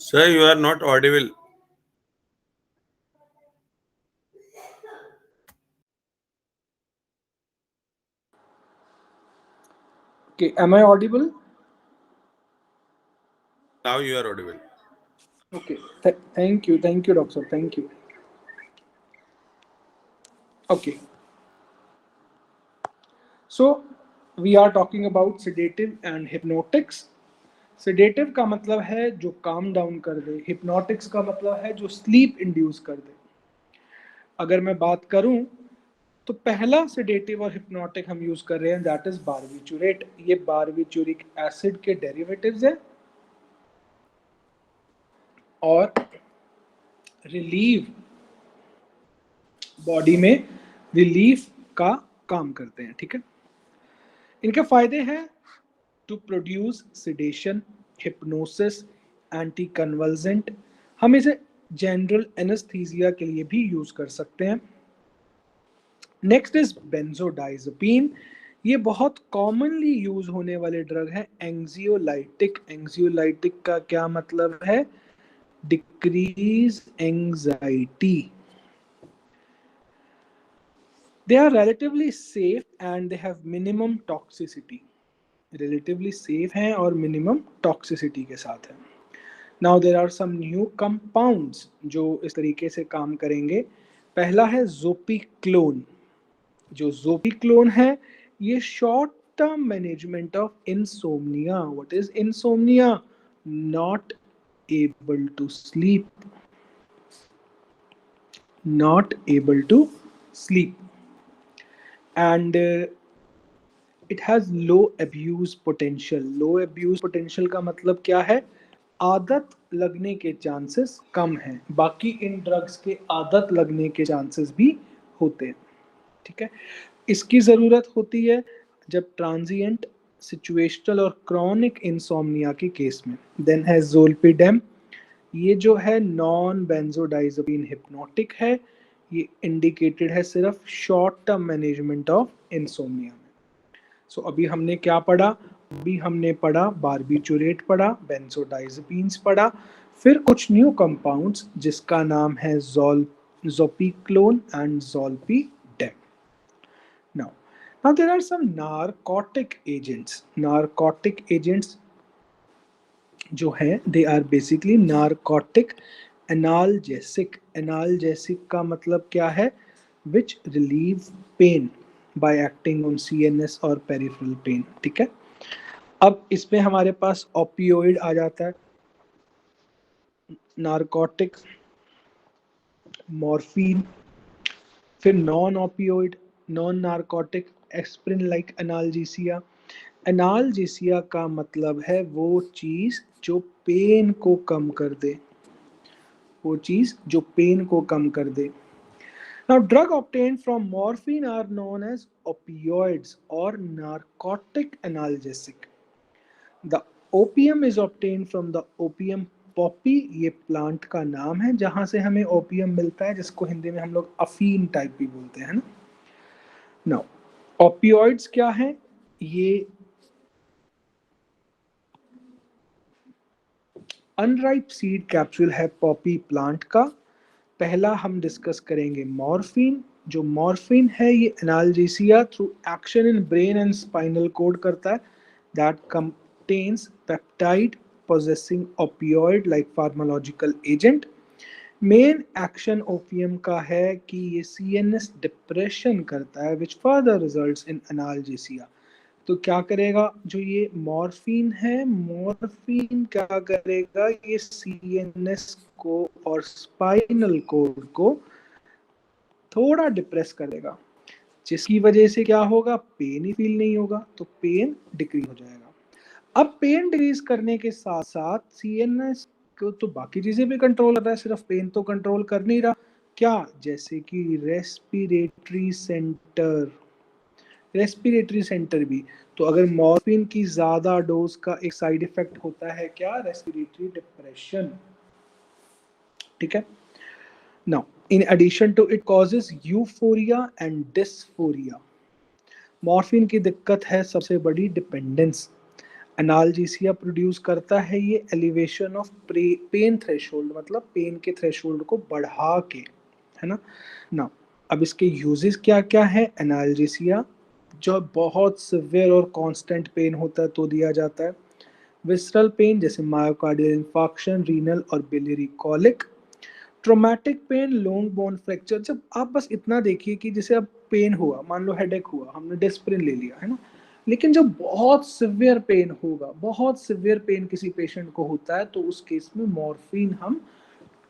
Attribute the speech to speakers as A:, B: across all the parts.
A: Sir, you are not audible.
B: Okay, am I audible?
A: Now you are audible.
B: Okay, thank you, doctor. Thank you. Okay, so we are talking about sedative and hypnotics. Sedative का मतलब है जो calm down कर दे, hypnotics का मतलब है जो sleep induce कर दे। अगर मैं बात करूं तो पहला सेडेटिव और हिप्नोटिक हम यूज कर रहे हैं, दैट इज बारबिचुरेट। ये बारबिचुरिक एसिड के डेरिवेटिव्स हैं और रिलीव, बॉडी में रिलीफ का काम करते हैं। ठीक है, इनके फायदे हैं to produce sedation, hypnosis, anticonvulsant. हम इसे जनरल एनेस्थीसिया के लिए भी यूज कर सकते हैं। Next is benzodiazepine. ये बहुत कॉमनली यूज होने वाले ड्रग है, एंग्जियोलाइटिक। एंग्जियोलाइटिक का क्या मतलब है? Decrease anxiety. They are relatively safe and they have minimum toxicity. Relatively safe हैं और मिनिमम टॉक्सिसिटी के साथ है। Now there are some new compounds जो इस तरीके से काम करेंगे। पहला है जोपिक्लोन। जो जोपिक्लोन है ये short term management of insomnia. What is insomnia? Not able to sleep, not able to sleep, and it has low abuse potential. Low abuse potential का मतलब क्या है? आदत लगने के चांसेस कम हैं। बाकी इन ड्रग्स के आदत लगने के चांसेस भी होते हैं। ठीक है, इसकी ज़रूरत होती है जब ट्रांजिएंट, सिचुएशनल और क्रॉनिक इंसोम्निया के केस में। देन है जोल्पिडेम। ये जो है नॉन बेंजोडाइजपीन हिप्नोटिक है। ये इंडिकेटेड है सिर्फ short term management of insomnia में। सो अभी हमने क्या पढ़ा? अभी हमने पढ़ा बारबिचुरेट पढ़ा, बेंजोडाइजपीन्स पढ़ा, फिर कुछ न्यू कंपाउंड्स जिसका नाम है जोपिक्लोन and जोल्पिडेम। Now, now there are some narcotic agents. Narcotic agents जो हैं they are basically narcotic analgesic. Analgesic का मतलब क्या है? Which relieve pain by acting on CNS और peripheral pain. ठीक है, अब इसमें हमारे पास ओपियोइड आ जाता है, नारकोटिक, मॉर्फिन, फिर non opioid, non narcotic, aspirin like analgesia. Analgesia का मतलब है वो चीज जो पेन को कम कर दे, वो चीज जो पेन को कम कर दे। Now, drug obtained from morphine are known as opioids or narcotic analgesic. The opium is obtained from the opium poppy. ये प्लांट का नाम है जहां से हमें ओपियम मिलता है, जिसको हिंदी में हम लोग अफीम टाइप भी बोलते हैं ना। नाउ ओपियोइड्स क्या है? ये अनराइप सीड कैप्सूल है पॉपी प्लांट का। पहला हम डिस्कस करेंगे मॉर्फिन। जो मॉर्फिन है ये analgesia through action in brain and spinal cord करता है। That contains peptide possessing opioid like pharmacological agent। Main action opium का है कि ये सीएनएस डिप्रेशन करता है which further results in analgesia. तो क्या करेगा? जो ये मॉर्फिन है, मॉर्फिन क्या करेगा? ये सीएनएस को और स्पाइनल कोड को थोड़ा डिप्रेस करेगा, जिसकी वजह से क्या होगा? पेन ही फील नहीं होगा, तो पेन डिक्रीज हो जाएगा। अब पेन डिक्रीज करने के साथ साथ सीएनएस को तो बाकी चीजें भी कंट्रोल कर रहा है, सिर्फ पेन तो कंट्रोल कर नहीं रहा। क्या? जैसे कि रेस्पिरेटरी सेंटर भी। तो अगर मॉर्फिन की ज्यादा डोज का एक साइड इफेक्ट होता है क्या? Respiratory depression. ठीक है, now in addition to it causes euphoria and dysphoria. Morphine की दिक्कत है सबसे बड़ी डिपेंडेंस। एनाल्जेसिया प्रोड्यूस करता है ये एलिवेशन ऑफ पेन थ्रेशोल्ड, मतलब पेन के थ्रेशोल्ड को बढ़ा के, है ना। ना अब इसके यूजेस क्या क्या है। एनाल्जेसिया जो बहुत सिवियर और कांस्टेंट पेन होता है तो दिया जाता है। विसरल पेन जैसे मायोकार्डियल इंफार्क्शन, रीनल और biliary colic. Traumatic pain, long bone fracture, जब आप बस इतना देखिए कि जैसे अब पेन हुआ, मान लो हेडेक हुआ, हमने डिस्प्रिन ले लिया, है ना, लेकिन जब बहुत सिवियर पेन होगा, बहुत सिवियर पेन किसी पेशेंट को होता है तो उस केस में मॉर्फिन हम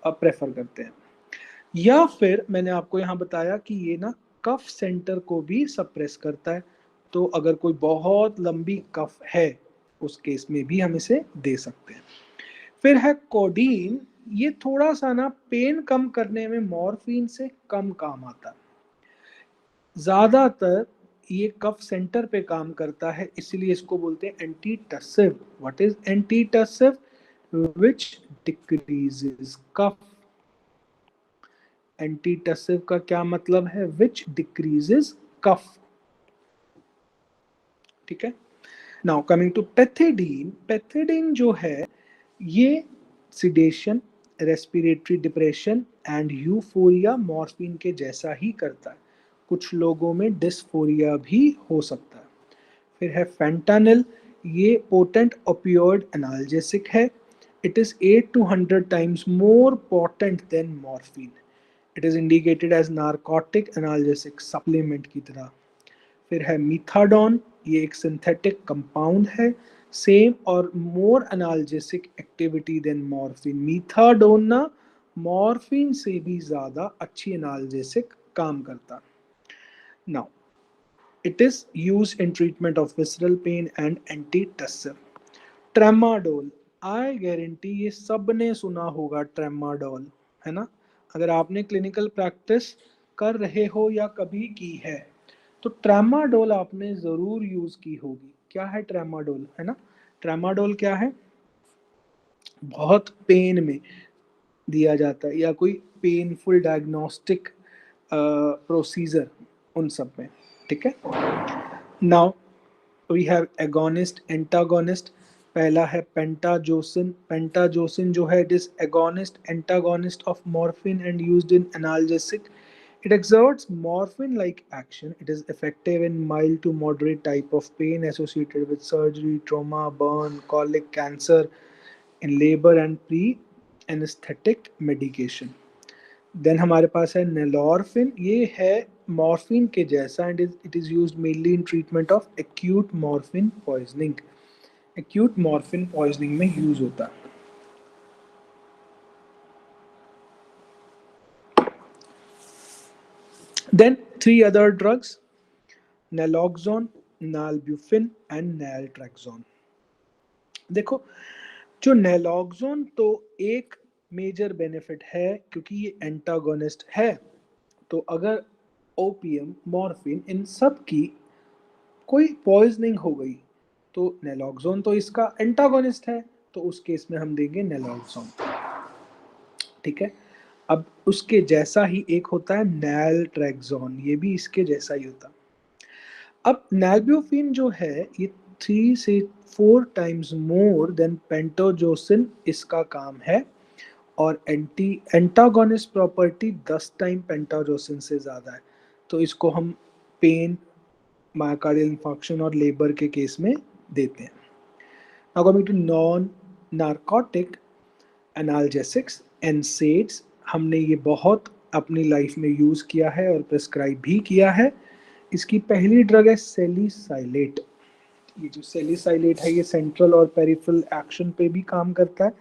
B: प्रेफर करते हैं। या फिर मैंने आपको यहाँ बताया कि ये ना कफ सेंटर को भी सप्रेस करता है, तो अगर कोई बहुत लंबी कफ है उस केस में भी हम इसे दे सकते हैं। फिर है कोडीन, ये थोड़ा सा ना पेन कम करने में मॉर्फिन से कम काम आता है। ज्यादातर ये कफ सेंटर पे काम करता है, इसलिए इसको बोलते हैं antitussive. What is antitussive? Which decreases cough. Antitussive का क्या मतलब है? Which decreases cough. ठीक है। Now coming to pethidine, pethidine जो है ये sedation, respiratory depression and euphoria morphine के जैसा ही करता है। कुछ लोगों में डिस्फोरिया भी हो सकता है। फिर है फेंटानिल, ये पोटेंट ओपियोइड एनाल्जेसिक है। It is 8 to 100 times more potent than morphine. It is indicated as narcotic analgesic supplement की तरह। फिर है मीथाडोन, ये एक सिंथेटिक कंपाउंड है, सेम और more analgesic activity than morphine. Methadone ना मॉर्फिन से भी ज्यादा अच्छी एनाल्जेसिक काम करता। Now it is use in treatment of visceral pain and antitussive. Tramadol, I guarantee ये सब ने सुना होगा ट्रेमाडोल, है ना। अगर आपने क्लिनिकल प्रैक्टिस कर रहे हो या कभी की है तो ट्रेमाडोल आपने जरूर यूज की होगी। क्या है ट्रेमाडोल, है ना। ट्रेमाडोल क्या है? बहुत पेन में दिया जाता है या कोई पेनफुल डायग्नोस्टिक प्रोसीजर उन सब में। ठीक है। Now we have agonist, antagonist. पहला है पेंटाजोसिन। पेंटाजोसिन जो है it is agonist antagonist of morphine and used in analgesic. It exerts morphine-like action. It is effective in mild to moderate type of pain associated with surgery, trauma, burn, colic, cancer, in labor and pre-anesthetic medication. Then हमारे पास है नेलोरफिन, ये है morphine के जैसा and it is used mainly in treatment of acute morphine poisoning. Acute morphine poisoning में use होता है। Then three other drugs: naloxone, nalbuphine and naltrexone. देखो, जो नैलॉक्सोन तो एक मेजर बेनिफिट है क्योंकि ये एंटागोनिस्ट है, तो अगर ओपियम, मॉर्फिन, इन सब की कोई पॉइजनिंग हो गई तो नैलॉक्सोन तो इसका एंटागोनिस्ट है, तो उस केस में हम देंगे नैलॉक्सोन। ठीक है। अब उसके जैसा ही एक होता है नैलट्रेक्सोन, ये भी इसके जैसा ही होता है। अब नैल्ब्यूफिन जो है ये 3 से 4 टाइम्स मोर देन पेंटोजोसिन इसका काम है, और एंटागोनिस्ट प्रॉपर्टी 10 टाइम पेंटाजोसिन से ज़्यादा है, तो इसको हम पेन, मायोकार्डियल इंफार्क्शन और लेबर के केस में देते हैं। Now coming to non narcotic analgesics, NSAIDs, हमने ये बहुत अपनी लाइफ में यूज़ किया है और प्रिस्क्राइब भी किया है। इसकी पहली ड्रग है सेलिसाइलेट। ये जो सेलिसाइलेट है ये सेंट्रल और पेरिफेरल एक्शन पे भी काम करता है,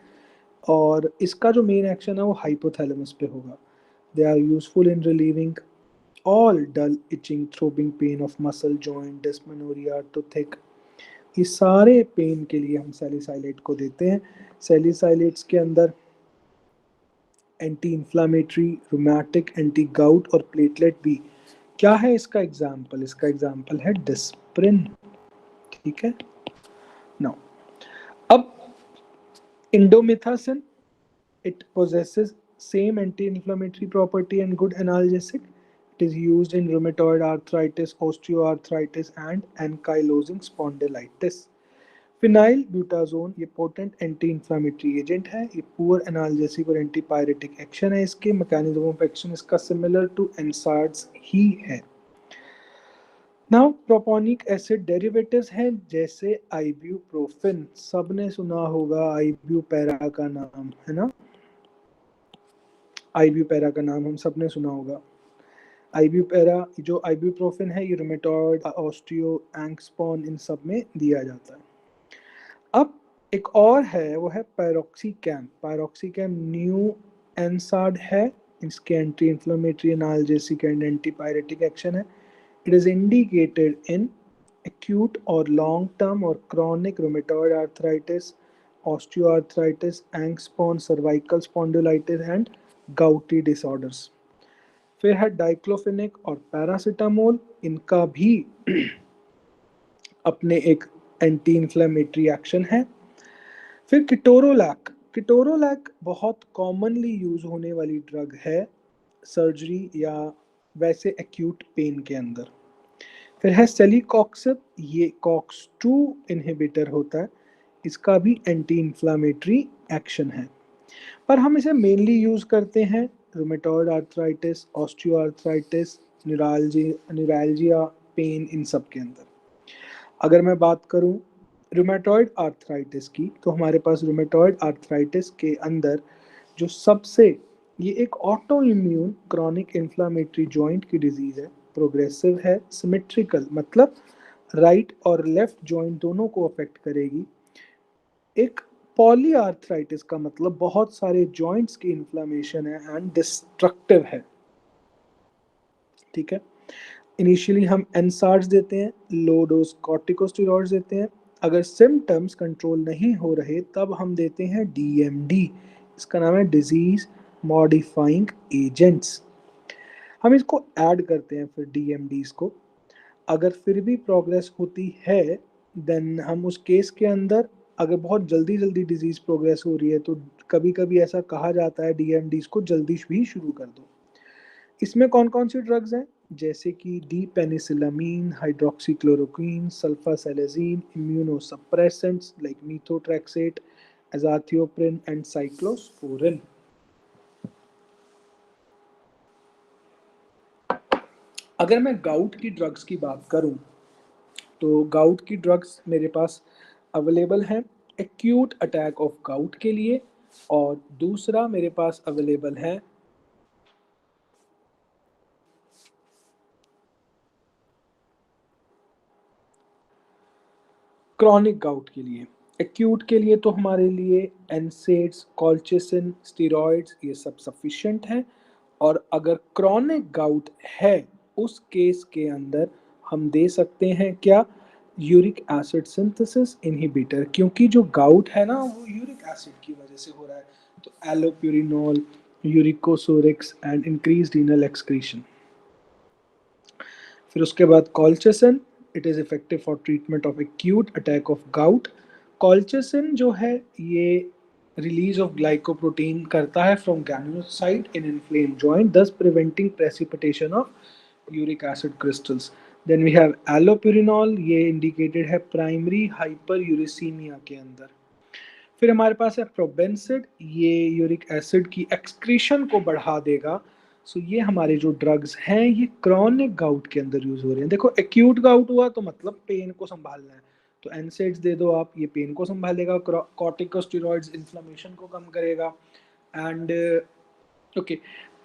B: और इसका जो मेन एक्शन है वो हाइपोथैलेमस पे होगा। They are useful in relieving all dull, itching, throbbing pain of muscle, joint, dysmenorrhoea, toothache, ये सारे पेन के लिए हम सेलिसाइलेट को देते हैं। सेलिसाइलेट्स के अंदर anti inflammatory, rheumatic, anti gout और प्लेटलेट भी। क्या है इसका एग्जाम्पल? इसका एग्जाम्पल है डिस्प्रिन। ठीक है। नाउ अब indomethacin, it possesses same anti-inflammatory property and good analgesic. It is used in rheumatoid arthritis, osteoarthritis and ankylosing spondylitis. Phenylbutazone ये पोटेंट एंटी इंफ्लामेटरी एजेंट है, ये पुअर एनाल्जेसिक और antipyretic action है, इसके mechanism of action इसका similar to NSAIDs ही है। Now propionic acid derivatives हैं जैसे आइब्यूप्रोफिन, सबने सुना होगा आइब्यूपेरा का नाम, है ना, आइब्यूपेरा का नाम हम सबने सुना होगा। आइब्यूपेरा जो आइब्यूप्रोफिन है ये रूमेटॉइड, ऑस्टियो, एंगस्पॉन इन सब में दिया जाता है। अब एक और है वो है पायरोक्सिकैम। पायरोक्सिकैम न्यू एनसाड है, इसके anti inflammatory, analgesic and antipyretic action है। It is indicated in acute or long term or chronic rheumatoid arthritis, osteoarthritis, angstpon, cervical spondylitis and gouty disorders। फिर है डाइक्लोफेनिक और पैरासीटामोल, इनका भी अपने एक एंटी इंफ्लेमेटरी एक्शन है। फिर किटोरोलैक, किटोरोलैक बहुत कॉमनली यूज होने वाली ड्रग है सर्जरी या वैसे एक्यूट पेन के अंदर। फिर है सेलीकॉक्सिब, ये कॉक्स 2 इनहिबिटर होता है, इसका भी एंटी इंफ्लामेटरी एक्शन है, पर हम इसे मेनली यूज करते हैं rheumatoid arthritis, osteoarthritis, neuralgia, pain in सब के अंदर। अगर मैं बात करूं रूमेटॉइड आर्थराइटिस की, तो हमारे पास रूमेटॉइड आर्थराइटिस के अंदर जो सबसे, ये एक auto immune chronic inflammatory joint की डिजीज है, प्रोग्रेसिव है, सिमेट्रिकल मतलब राइट और लेफ्ट जॉइंट दोनों को अफेक्ट करेगी। एक पॉली आर्थराइटिस का मतलब बहुत सारे जॉइंट्स की इन्फ्लामेशन है एंड डिस्ट्रक्टिव है, ठीक है। इनिशियली हम एनसार्ड्स देते हैं, लो डोज कॉर्टिकोस्टेरॉइड्स देते हैं। अगर सिम्टम्स कंट्रोल नहीं हो रहे तब हम देते हैं डीएमडी, इसका नाम है डिजीज मॉडिफाइंग एजेंट्स। हम इसको ऐड करते हैं फिर डीएमडीज को। अगर फिर भी प्रोग्रेस होती है देन हम उस केस के अंदर, अगर बहुत जल्दी जल्दी डिजीज प्रोग्रेस हो रही है तो कभी कभी ऐसा कहा जाता है डीएमडीज को जल्दी भी शुरू कर दो। इसमें कौन कौन सी ड्रग्स हैं, जैसे कि D penicillamine, hydroxychloroquine, sulfasalazine, immunosuppressants like methotrexate, azathioprine and cyclosporine. अगर मैं गाउट की ड्रग्स की बात करूं तो गाउट की ड्रग्स मेरे पास अवेलेबल हैं एक्यूट अटैक ऑफ गाउट के लिए, और दूसरा मेरे पास अवेलेबल है क्रॉनिक गाउट के लिए। एक्यूट के लिए तो हमारे लिए एनसेड्स, कॉल्चिसिन, स्टेरॉइड्स ये सब सफिशिएंट है, और अगर क्रॉनिक गाउट है उस केस के अंदर हम दे सकते हैं क्या, यूरिक एसिड सिंथेसिस इनहिबिटर, क्योंकि जो गाउट है ना वो यूरिक एसिड की वजह से हो रहा है, तो allopurinol, uricosurics and increase renal excretion. फिर उसके बाद colchicine, it is effective for treatment of acute attack of gout. Colchicine जो है ये रिलीज ऑफ ग्लाइकोप्रोटीन करता है from granulocyte in inflamed joint, thus preventing precipitation of uric acid crystals। Then we have allopurinol, ये indicated है primary hyperuricaemia के अंदर। फिर हमारे पास है प्रोबेंसिड, ये यूरिक एसिड की एक्सक्रीशन को बढ़ा देगा। सो ये हमारे जो ड्रग्स हैं ये क्रॉनिक गाउट के अंदर यूज हो रहे हैं। देखो एक्यूट गाउट हुआ तो मतलब पेन को संभालना है, तो एनसेड्स दे दो आप, ये पेन को संभालेगा, कॉर्टिकोस्टेरॉइड्स इन्फ्लेमेशन को कम करेगा। And okay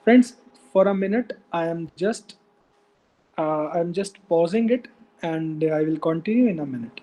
B: friends, for a minute I am just pausing it and I will continue in a minute.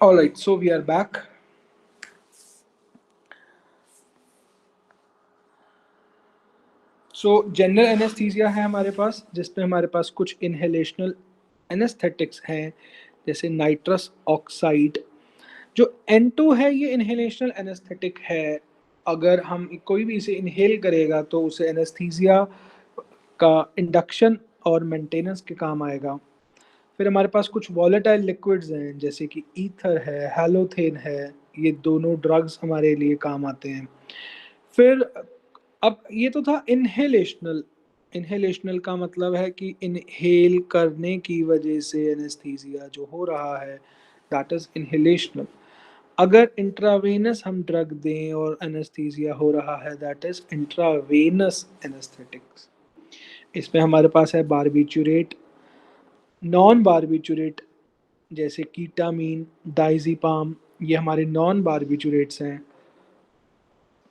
B: All right, so we are back. So general anaesthesia है हमारे पास, जिसमें हमारे पास कुछ इनहेलेशनल एनेस्थेटिक्स हैं, जैसे nitrous oxide. जो N2 है ये इनहेलेशनल एनेस्थेटिक है। अगर हम कोई भी इसे इनहेल करेगा तो उसे एनेस्थीसिया का इंडक्शन और मेंटेनेंस के काम आएगा। फिर हमारे पास कुछ वॉलेटाइल लिक्विड्स हैं, जैसे कि ईथर है, हैलोथेन है, ये दोनों ड्रग्स हमारे लिए काम आते हैं। फिर अब ये तो था इनहेलेशनल। इनहेलेशनल का मतलब है कि इनहेल करने की वजह से एनेस्थीसिया जो हो रहा है, दैट इज इनहेलेशनल। अगर इंट्रावेनस हम ड्रग दें और एनेस्थीसिया हो रहा है, दैट इज इंट्रावेनस एनेस्थेटिक्स। इसमें हमारे पास है बारबिचुरेट, नॉन बारबिचुरेट जैसे कीटामीन, डाइजीपाम, ये हमारे नॉन बारबिचुरेट्स हैं।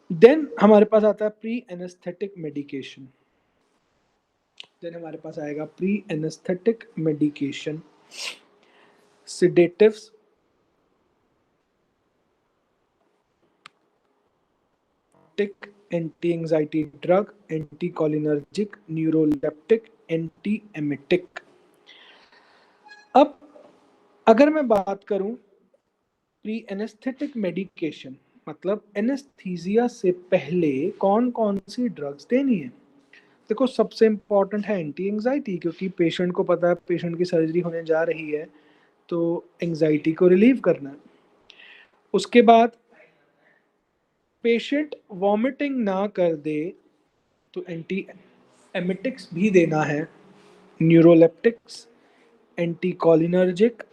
B: देन हमारे पास आता है प्री एनेस्थेटिक मेडिकेशन। देन हमारे पास आएगा pre anaesthetic medication, sedatives, anti anxiety drug, anticholinergic, neuroleptic, antiemetic. अब अगर मैं बात करूं प्री एनेस्थेटिक मेडिकेशन, मतलब एनेस्थीसिया से पहले कौन कौन सी ड्रग्स देनी है। देखो, सबसे इम्पॉर्टेंट है एंटी एंजाइटी, क्योंकि पेशेंट को पता है पेशेंट की सर्जरी होने जा रही है, तो एंजाइटी को रिलीव करना है। उसके बाद पेशेंट वॉमिटिंग ना कर दे तो एंटी एमिटिक्स भी देना है, neuroleptics, anti cholinergic,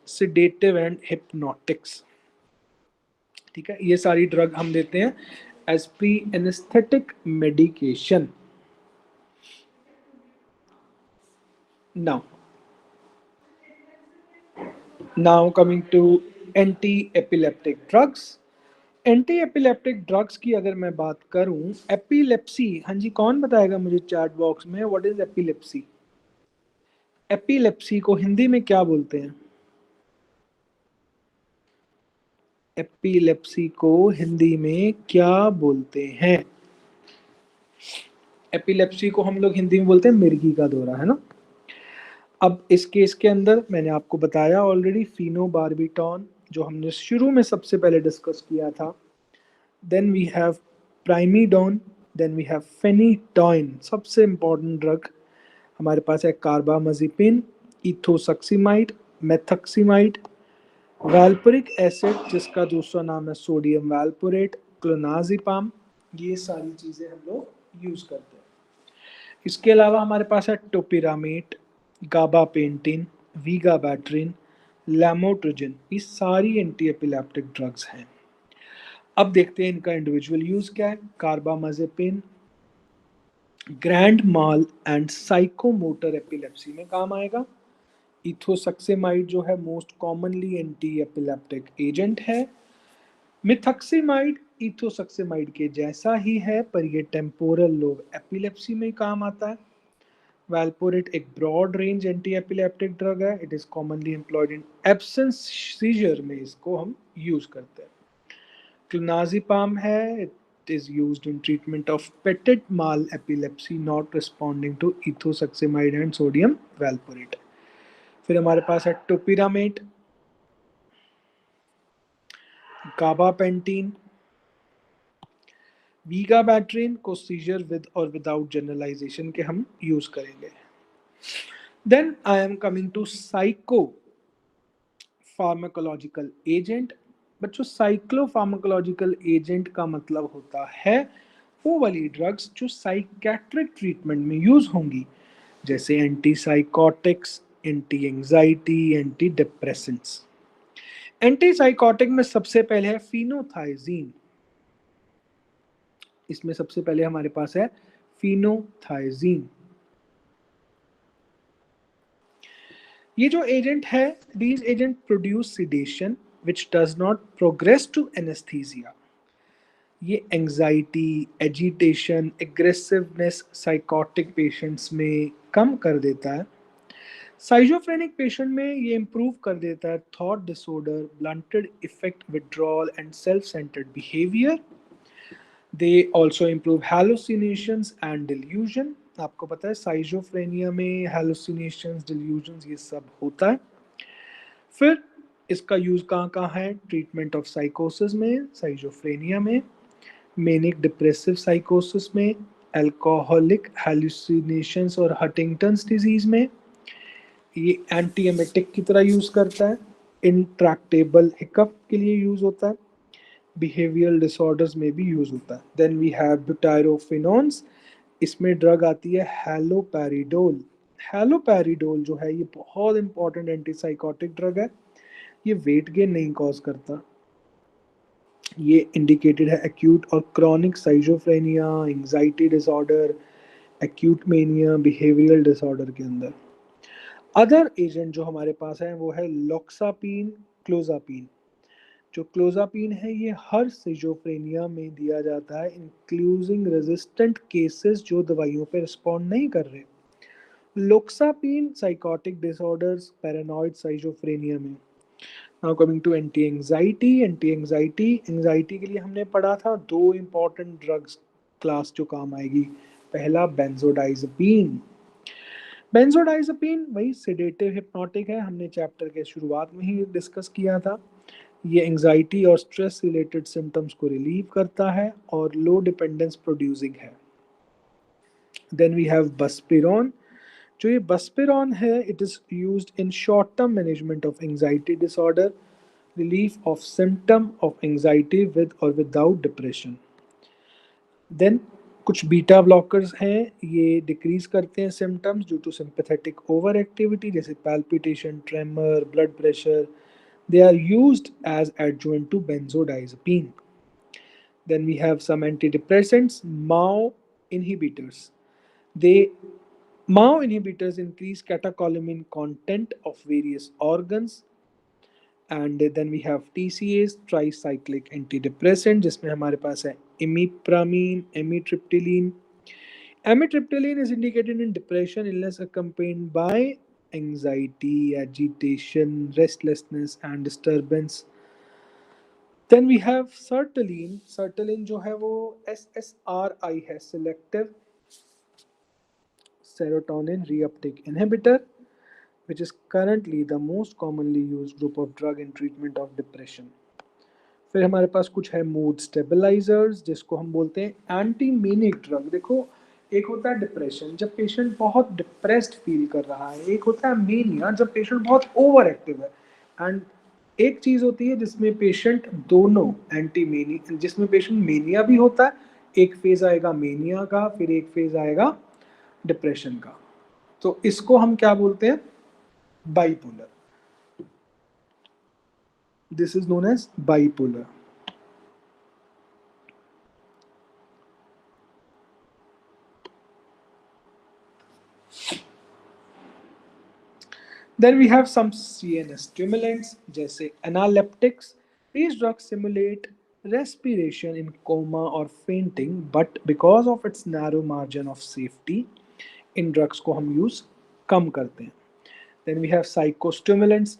B: sedative and hypnotics. ठीक है, ये सारी ड्रग हम देते हैं as pre anaesthetic medication. Now coming to anti epileptic drugs. Anti epileptic drugs की अगर मैं बात करूं, एपिलेप्सी, हाँ जी, कौन बताएगा मुझे चैट बॉक्स में व्हाट इज एपिलेप्सी। एपिलेप्सी को हिंदी में क्या बोलते हैं? एपिलेप्सी को हिंदी में क्या बोलते हैं? एपिलेप्सी को हम लोग हिंदी में बोलते हैं मिर्गी का दौरा, है ना। अब इस केस के अंदर मैंने आपको बताया ऑलरेडी, फिनोबार्बिटॉन जो हमने शुरू में सबसे पहले डिस्कस किया था। Then we have primidone, then we have phenytoin. सबसे इंपॉर्टेंट ड्रग हमारे पास है कार्बामाजिपिन, इथोसक्सीमाइड, मेथक्सीमाइड, वैल्पोरिक एसिड जिसका दूसरा नाम है सोडियम वैल्पोरेट, क्लोनाजिपाम। ये सारी चीज़ें हम लोग यूज़ करते हैं। इसके अलावा हमारे पास है टोपिरामेट, गाबापेंटिन, वीगाबैट्रिन, लैमोट्रोजिन। ये सारी एंटी एपिलेप्टिक ड्रग्स हैं। अब देखते हैं इनका इंडिविजुअल यूज़ क्या है। Carbamazepine grand mall and psychomotor epilepsy में काम आएगा। इथोसक्सेमाइड जो है most commonly anti epileptic agent है। मिथक्सीमाइड इथोसक्सेमाइड के जैसा ही है, पर ये टेम्पोरल लोब एपिलेप्सी में काम आता है। वैल्पोरेट एक broad range antiepileptic drug है। It is commonly employed in absence seizure में इसको हम यूज करते हैं। क्लोनाजिपाम है, it is used in treatment of petit mal epilepsy not responding to ethosuximide and sodium valproate. फिर हमारे पास है टोपिरामेट, गाबापेंटीन, वीगाबैट्रिन को सीजर विद और विदाउट जनरलाइजेशन के हम यूज करेंगे। Then I am coming to psychopharmacological agent. बच्चों, साइक्लो फार्माकोलॉजिकल एजेंट का मतलब होता है वो वाली ड्रग्स जो साइकेट्रिक ट्रीटमेंट में यूज होंगी, जैसे anti psychotics, anti anxiety, anti depressants. Anti psychotic में सबसे पहले है फिनोथाइजीन। इसमें सबसे पहले हमारे पास है फिनोथाइजीन। ये जो एजेंट है, these agent produce sedation which does not progress to anesthesia। ये anxiety, agitation, aggressiveness psychotic patients में कम कर देता है। साइजोफ्रेनिक पेशेंट में ये इम्प्रूव कर देता है thought disorder, blunted effect, withdrawal and self centred behaviour. They also improve hallucinations and delusion. आपको पता है साइजोफ्रेनिया में हैलुसिनेशंस, डिल्यूजन्स ये सब होता है। फिर इसका यूज कहाँ कहाँ है? ट्रीटमेंट ऑफ साइकोसिस में, साइजोफ्रेनिया में, मेनिक डिप्रेसिव साइकोसिस में, अल्कोहलिक हैलुसिनेशंस और हंटिंगटन्स डिजीज में। ये एंटी एमेटिक की तरह यूज करता है। इंट्रैक्टेबल हिकअप के लिए यूज होता है। बिहेवियरल डिसऑर्डर्स में भी यूज होता है। Then we have butyrophenones. इसमें ड्रग आती है हैलोपेरिडोल। हैलोपेरिडोल जो है ये बहुत इंपॉर्टेंट एंटीसाइकोटिक ड्रग है। ये वेट गेन नहीं कॉज करता। ये इंडिकेटेड है एक्यूट और chronic schizophrenia, anxiety disorder, acute mania, behavioural disorder के अंदर। अदर एजेंट जो हमारे पास है वो है लॉक्सापिन, क्लोजापिन। जो क्लोजापिन है ये हर सिजोफ्रेनिया में दिया जाता है, इंक्लूडिंग रेजिस्टेंट केसेस जो दवाइयों पे रिस्पॉन्ड नहीं कर रहे। Loxapine psychotic disorders, paranoid schizophrenia में। Now coming to anti anxiety. Anti anxiety, anxiety के लिए हमने पढ़ा था दो इंपॉर्टेंट ड्रग्स क्लास जो काम आएगी। पहला बेंजोडाइजपीन। बेंजोडाइजपीन वही सेडेटिव हिप्नोटिक है, हमने चैप्टर के शुरुआत में ही डिस्कस किया था। ये एंजाइटी और स्ट्रेस रिलेटेड सिम्टम्स को रिलीव करता है और लो डिपेंडेंस प्रोड्यूसिंग है। Then we have बस्पिरोन। जो ये बस्पिरोन है it is used in short term management of anxiety disorder, relief of symptom of anxiety with और विदाउट डिप्रेशन। देन कुछ बीटा ब्लॉकर्स हैं, ये डिक्रीज करते हैं symptoms due to sympathetic over activity, जैसे palpitation, tremor, blood pressure. They are used as adjunct to benzodiazepine. Then we have some antidepressants, MAO inhibitors. They MAO inhibitors increase catecholamine content of various organs. And then we have TCAs, tricyclic antidepressant, जिसमें हमारे पास है imipramine, amitriptyline. Amitriptyline is indicated in depression illness accompanied by anxiety, agitation, restlessness, and disturbance. Then we have sertraline. Sertraline जो है वो SSRI है, selective serotonin reuptake inhibitor, which is currently the most commonly used group of drug in treatment of depression. फिर हमारे पास कुछ है mood stabilisers, जिसको हम बोलते हैं एंटी मेनिक ड्रग। देखो, एक होता है डिप्रेशन जब पेशेंट बहुत डिप्रेस्ड फील कर रहा है, एक होता है मेनिया जब पेशेंट बहुत ओवर एक्टिव है, एंड एक चीज होती है जिसमें पेशेंट दोनों एंटी मेनिया, जिसमें पेशेंट मेनिया भी होता है, एक फेज आएगा मेनिया का, फिर एक फेज आएगा डिप्रेशन का। तो इसको हम क्या बोलते हैं? Bipolar. This is known as bipolar. Then we have some CNS stimulants जैसे analeptics. These drugs simulate respiration in coma or fainting, but because of its narrow margin of safety, in drugs को हम use कम करते हैं. Then we have psychostimulants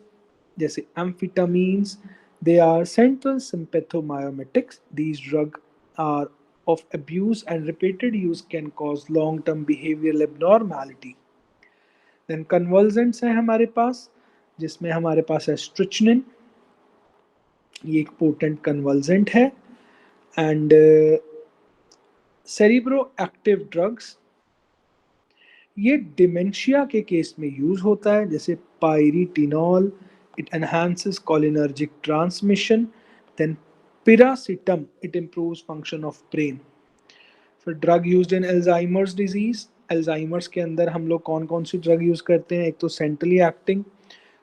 B: जैसे amphetamines. They are central sympathomimetics. These drugs are of abuse and repeated use can cause long-term behavioral abnormality. Then convulsants हैं हमारे पास, जिसमें हमारे पास है स्ट्रिचनिन, ये एक पोटेंट कन्वर्जेंट है। एंड सेरिब्रो एक्टिव ड्रग्स, ये डिमेंशिया के केस में यूज होता है, जैसे pyritinol, it enhances cholinergic transmission. Then piracetam, it improves function of brain. फिर drug used in Alzheimer's disease. Alzheimer's के अंदर हम लोग कौन कौन सी ड्रग यूज करते हैं? एक तो सेंट्रली एक्टिंग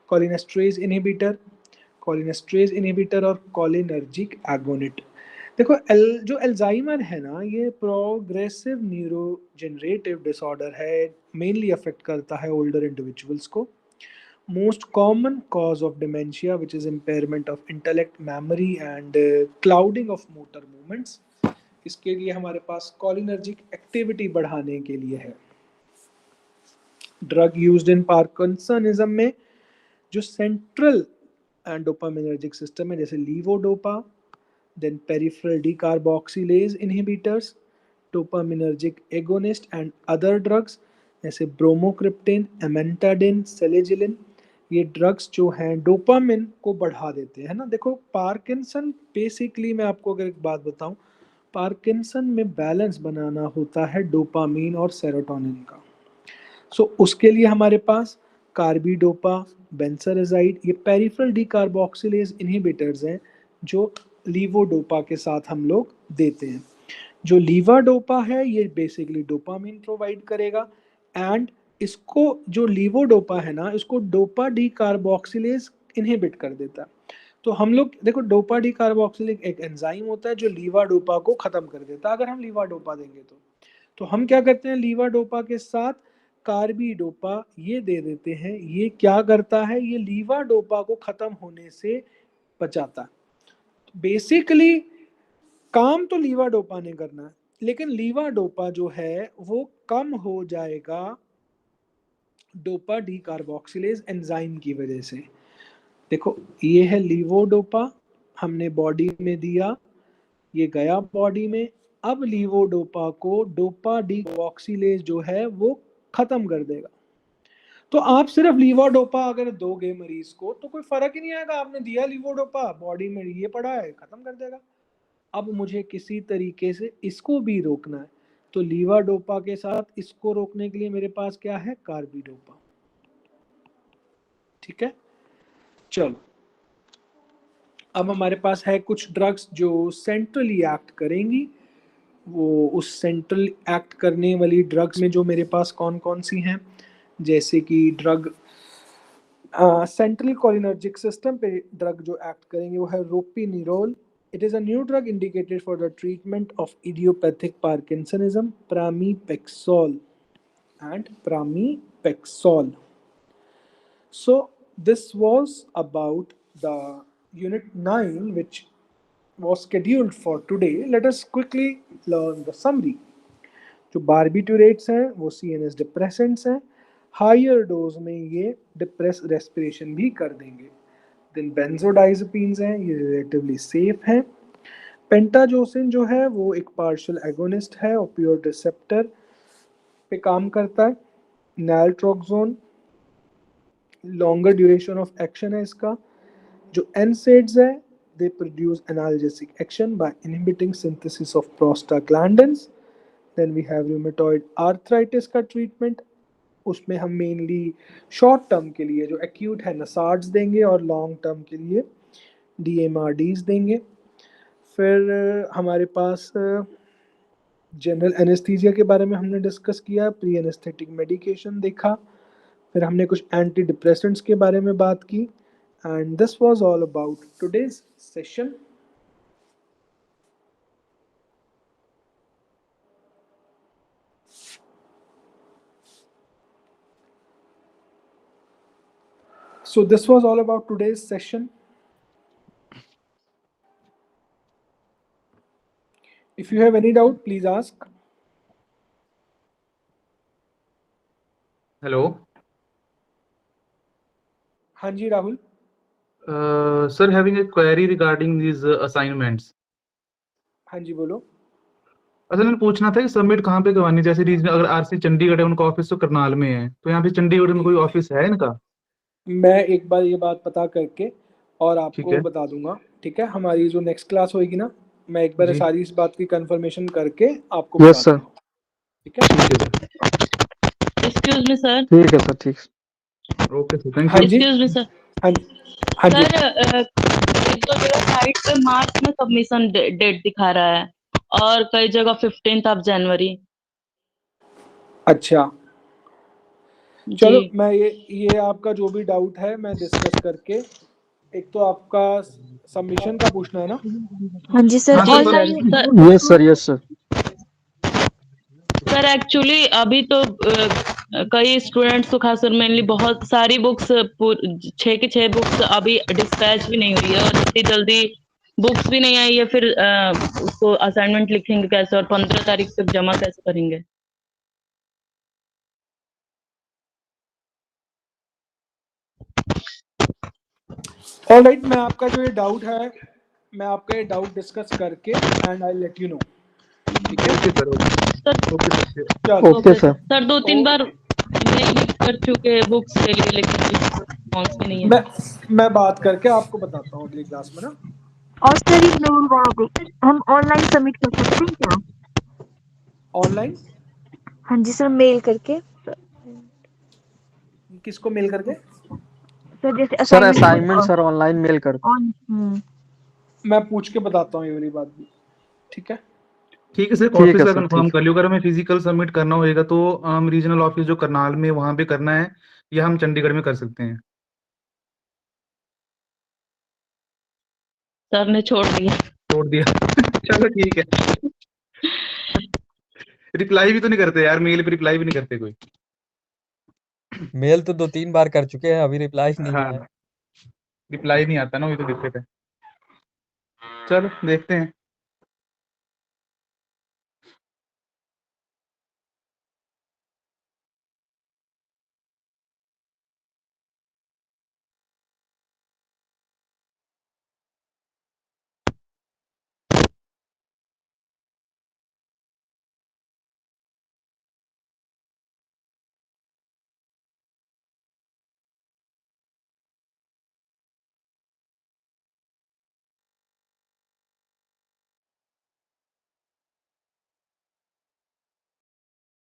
B: कोलिनेस्ट्रेज इनहिबिटर और कोलिनर्जिक एगोनिट। देखो जो एल्जाइमर है ना, ये प्रोग्रेसिव न्यूरोजेनरेटिव डिसऑर्डर है, मेनली अफेक्ट करता है ओल्डर इंडिविजुअल्स को। Most common cause of dementia which is impairment of intellect, memory and clouding of motor movements. इसके लिए हमारे पास कोलिनर्जिक एक्टिविटी बढ़ाने के लिए है। ड्रग यूज्ड इन पार्किंसनिज्म में जो सेंट्रल डोपामिनर्जिक सिस्टम है, जैसे levodopa, then peripheral decarboxylase inhibitors, dopaminergic agonist and other drugs जैसे ब्रोमोक्रिप्टेन, एमेंटाडिन, सेलेजिलिन, ये ड्रग्स जो हैं डोपामिन को बढ़ा देते हैं, है ना। देखो पार्किंसन बेसिकली, मैं आपको अगर एक बात बताऊं, पार्किंसन में बैलेंस बनाना होता है डोपामीन और सेरोटोनिन का। सो उसके लिए हमारे पास कार्बिडोपा, बेंसराजाइड, ये पेरिफेरल डीकार्बोक्सिलेज इनहिबिटर्स हैं जो लीवोडोपा के साथ हम लोग देते हैं। जो लीवाडोपा है ये बेसिकली डोपामिन प्रोवाइड करेगा, एंड इसको जो लीवोडोपा है ना, इसको डोपा डी कार्बोक्सिलेज इनहिबिट कर देता है। तो हम लोग देखो, डोपा डी कार्बोक्सिलेज एक एंजाइम होता है जो लीवाडोपा को खत्म कर देता है अगर हम लीवाडोपा देंगे तो हम क्या करते हैं, लीवाडोपा के साथ कार्बिडोपा ये दे देते हैं। ये क्या करता है, ये लीवाडोपा को खत्म होने से बचाता है। बेसिकली काम तो लीवाडोपा ने करना है, लेकिन लीवाडोपा जो है वो कम हो जाएगा डोपा डी कार्बोक्सिलेज एंजाइम की वजह से। देखो ये है लीवोडोपा, हमने बॉडी में दिया, ये गया बॉडी में, अब लीवोडोपा को डोपा डी कार्बोक्सिलेज जो है वो खत्म कर देगा। तो आप सिर्फ लीवोडोपा अगर दोगे मरीज को तो कोई फर्क ही नहीं आएगा, आपने दिया लीवोडोपा, बॉडी में ये पड़ा है, खत्म कर देगा। अब मुझे किसी तरीके से इसको भी रोकना है, तो लीवाडोपा के साथ इसको रोकने के लिए मेरे पास क्या है, कार्बिडोपा। ठीक है, चलो अब हमारे पास है कुछ ड्रग्स जो सेंट्रली एक्ट करेंगी। वो उस सेंट्रल एक्ट करने वाली ड्रग्स में जो मेरे पास कौन कौन सी हैं, जैसे कि ड्रग सेंट्रल कोलिनर्जिक सिस्टम पे ड्रग जो एक्ट करेंगे वो है ropinirole. It is a new drug indicated for the treatment of idiopathic parkinsonism, pramipexole and pramipexole. So this was about the unit 9 which was scheduled for today. Let us quickly learn the summary. जो बारबिटूरेट्स हैं वो CNS depressants हैं, higher dose में ये depress respiration भी कर देंगे। Then benzodiazepines हैं, ये रिलेटिवली सेफ हैं। पेंटाजोसिन जो है वो एक पार्शियल एगोनिस्ट है, ओपियोइड रिसेप्टर पे काम करता है। Naltrexone longer duration of action है इसका। जो एनसेड्स है they produce analgesic action by inhibiting synthesis of prostaglandins. Then we have rheumatoid arthritis का ट्रीटमेंट, उसमें हम मेनली शॉर्ट टर्म के लिए जो एक्यूट है नसार्ड्स देंगे और लॉन्ग टर्म के लिए DMRDs देंगे। फिर हमारे पास जनरल एनेस्थीसिया के बारे में हमने डिस्कस किया, प्री एनेस्थेटिक मेडिकेशन देखा, फिर हमने कुछ एंटी डिप्रेसेंट्स के बारे में बात की। And this was all about today's session. So this was all about today's session. If you have any doubt, please ask.
C: Hello.
B: हाँ जी Rahul.
C: Sir, having a query regarding these assignments.
B: हाँ जी बोलो।
C: असल में पूछना था कि सबमिट कहाँ पे करवानी है? जैसे रीजन अगर RC चंडीगढ़ है, उनका ऑफिस तो करनाल में है, तो यहाँ पे चंडीगढ़ में कोई ऑफिस है इनका?
B: मैं एक बार ये बात पता करके और
C: ठीक
B: आपको
C: है
B: बता दूंगा। ठीक है, हमारी जो नेक्स्ट क्लास होगी ना, मैं एक बार
C: जी।
B: सारी इस बात की कंफर्मेशन करके आपको बता
D: सर।
B: दूंगा। ठीक है,
C: ठीक है सर।
E: Excuse me sir.
D: ठीक है सर, ठीक।
C: ओके सर, थैंक
B: हाँ
C: यू।
B: जी
E: एक्सक्यूज मी सर।
B: हाँ जी हाँ जी।
E: सर एक दो जगह साइट पे मार्च में सबमिशन डेट दिखा रहा है और कई जगह 15th ऑफ जनवरी।
B: अच्छा चलो,
E: जी
B: मैं ये आपका जो भी डाउट है मैं डिस्कस करके, एक तो आपका सबमिशन का पूछना है ना।
F: हाँ जी सर।
C: हाँ
E: जी
F: और
C: sir,
E: sir
D: yes sir, yes sir.
E: Sir actually अभी तो कई स्टूडेंट्स तो खासकर मेनली बहुत सारी बुक्स 6 की 6 बुक्स अभी डिस्पैच भी नहीं हुई है और इतनी जल्दी बुक्स भी नहीं आई है, फिर उसको असाइनमेंट लिखेंगे कैसे और 15 तारीख तक जमा कैसे करेंगे?
B: ऑलराइट, मैं आपका जो ये डाउट है, मैं आपका ये डाउट डिस्कस करके and I let you know, ठीक है?
C: Okay sir,
E: sir
C: okay sir.
B: चलो,
D: ओके सर।
E: सर 2-3 बार मेल भी कर चुके बुक्स के लिए, लेकिन रिस्पॉन्स भी नहीं है।
B: मैं बात करके आपको बताता हूँ अगली क्लास में ना।
D: और सर ये मेल वाला हम ऑनलाइन सबमिट कर सकते हैं क्या?
B: ऑनलाइन
D: हाँ जी सर, मेल करके।
B: किसको मेल करके?
D: सर जैसे
F: sir assignment sir online mail कर दो।
B: मैं पूछ के बताता हूँ ये वाली बात भी, ठीक है?
C: ठीक है सर,
F: ठीक
C: ऑफिस
F: है
C: का
F: सर,
C: कंफर्म
F: ठीक
C: कर लियो। अगर हमें फिजिकल सबमिट करना होएगा तो हम रीजनल ऑफिस जो करनाल में वहां पे करना है, या हम चंडीगढ़ में कर सकते हैं।
E: सर ने छोड़ दिया।
C: छोड़ दिया चलो ठीक है। रिप्लाई भी तो नहीं करते यार, मेल पे रिप्लाई भी नहीं करते कोई।
F: मेल तो 2-3 बार कर चुके हैं, अभी रिप्लाई नहीं
C: हाँ,
F: आया।
C: रिप्लाई नहीं आता ना, वही तो दिक्कत है। चलो देखते हैं।